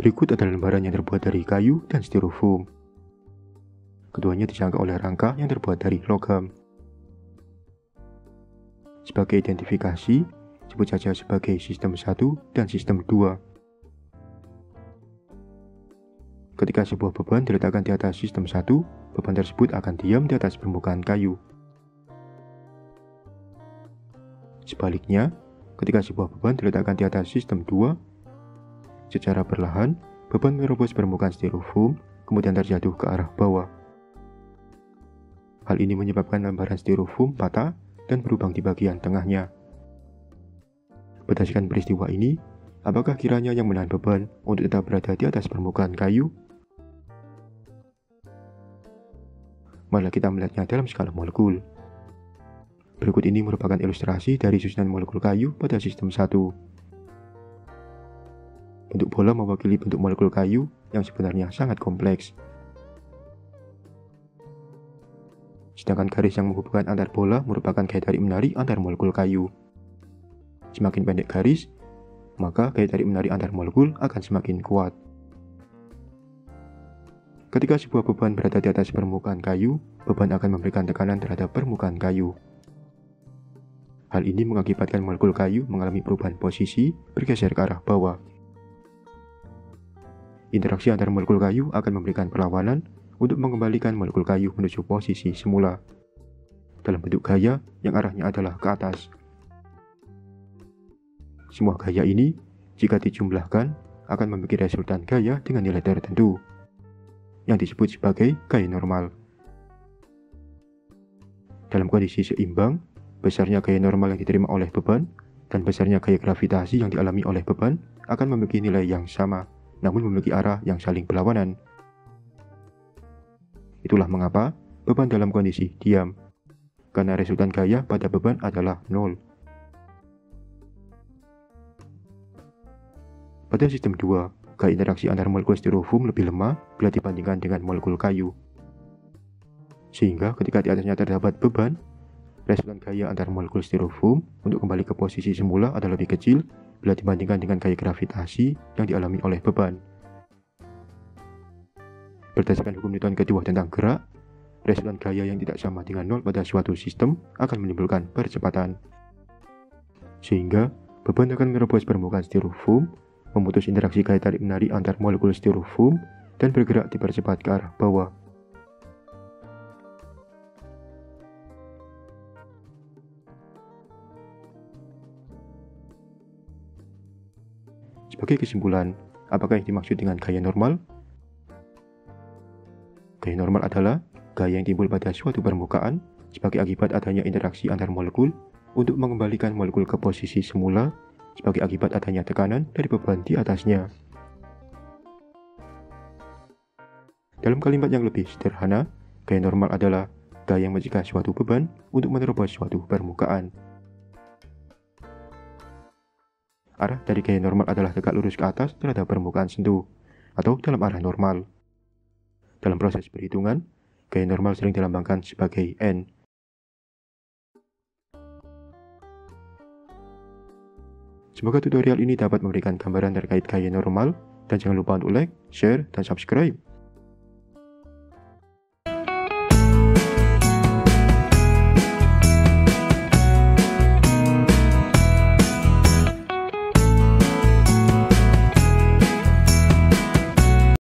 Berikut adalah lembaran yang terbuat dari kayu dan styrofoam. Keduanya disangka oleh rangka yang terbuat dari logam. Sebagai identifikasi, sebut saja sebagai sistem 1 dan sistem 2. Ketika sebuah beban diletakkan di atas sistem 1, beban tersebut akan diam di atas permukaan kayu. Sebaliknya, ketika sebuah beban diletakkan di atas sistem 2, secara perlahan, beban menerobos permukaan styrofoam, kemudian terjatuh ke arah bawah. Hal ini menyebabkan lembaran styrofoam patah dan berlubang di bagian tengahnya. Berdasarkan peristiwa ini, apakah kiranya yang menahan beban untuk tetap berada di atas permukaan kayu? Marilah kita melihatnya dalam skala molekul. Berikut ini merupakan ilustrasi dari susunan molekul kayu pada sistem 1. Bentuk bola mewakili bentuk molekul kayu yang sebenarnya sangat kompleks. Sedangkan garis yang menghubungkan antar bola merupakan gaya tarik menarik antar molekul kayu. Semakin pendek garis, maka gaya tarik menarik antar molekul akan semakin kuat. Ketika sebuah beban berada di atas permukaan kayu, beban akan memberikan tekanan terhadap permukaan kayu. Hal ini mengakibatkan molekul kayu mengalami perubahan posisi bergeser ke arah bawah. Interaksi antar molekul kayu akan memberikan perlawanan untuk mengembalikan molekul kayu menuju posisi semula, dalam bentuk gaya yang arahnya adalah ke atas. Semua gaya ini, jika dijumlahkan, akan memiliki resultan gaya dengan nilai tertentu, yang disebut sebagai gaya normal. Dalam kondisi seimbang, besarnya gaya normal yang diterima oleh beban dan besarnya gaya gravitasi yang dialami oleh beban akan memiliki nilai yang sama, namun memiliki arah yang saling berlawanan. Itulah mengapa beban dalam kondisi diam, karena resultan gaya pada beban adalah 0. Pada sistem 2, gaya interaksi antar molekul styrofoam lebih lemah bila dibandingkan dengan molekul kayu. Sehingga ketika di atasnya terdapat beban, resultan gaya antar molekul styrofoam untuk kembali ke posisi semula adalah lebih kecil bila dibandingkan dengan gaya gravitasi yang dialami oleh beban. Berdasarkan hukum Newton kedua tentang gerak, resultan gaya yang tidak sama dengan 0 pada suatu sistem akan menimbulkan percepatan. Sehingga, beban akan menerobos permukaan styrofoam, memutus interaksi gaya tarik menarik antar molekul styrofoam, dan bergerak dipercepat ke arah bawah. Sebagai kesimpulan, apakah yang dimaksud dengan gaya normal? Gaya normal adalah gaya yang timbul pada suatu permukaan sebagai akibat adanya interaksi antar molekul untuk mengembalikan molekul ke posisi semula sebagai akibat adanya tekanan dari beban di atasnya. Dalam kalimat yang lebih sederhana, gaya normal adalah gaya yang mencegah suatu beban untuk menerobos suatu permukaan. Arah dari gaya normal adalah tegak lurus ke atas terhadap permukaan sentuh, atau dalam arah normal. Dalam proses perhitungan, gaya normal sering dilambangkan sebagai N. Semoga tutorial ini dapat memberikan gambaran terkait gaya normal, dan jangan lupa untuk like, share, dan subscribe.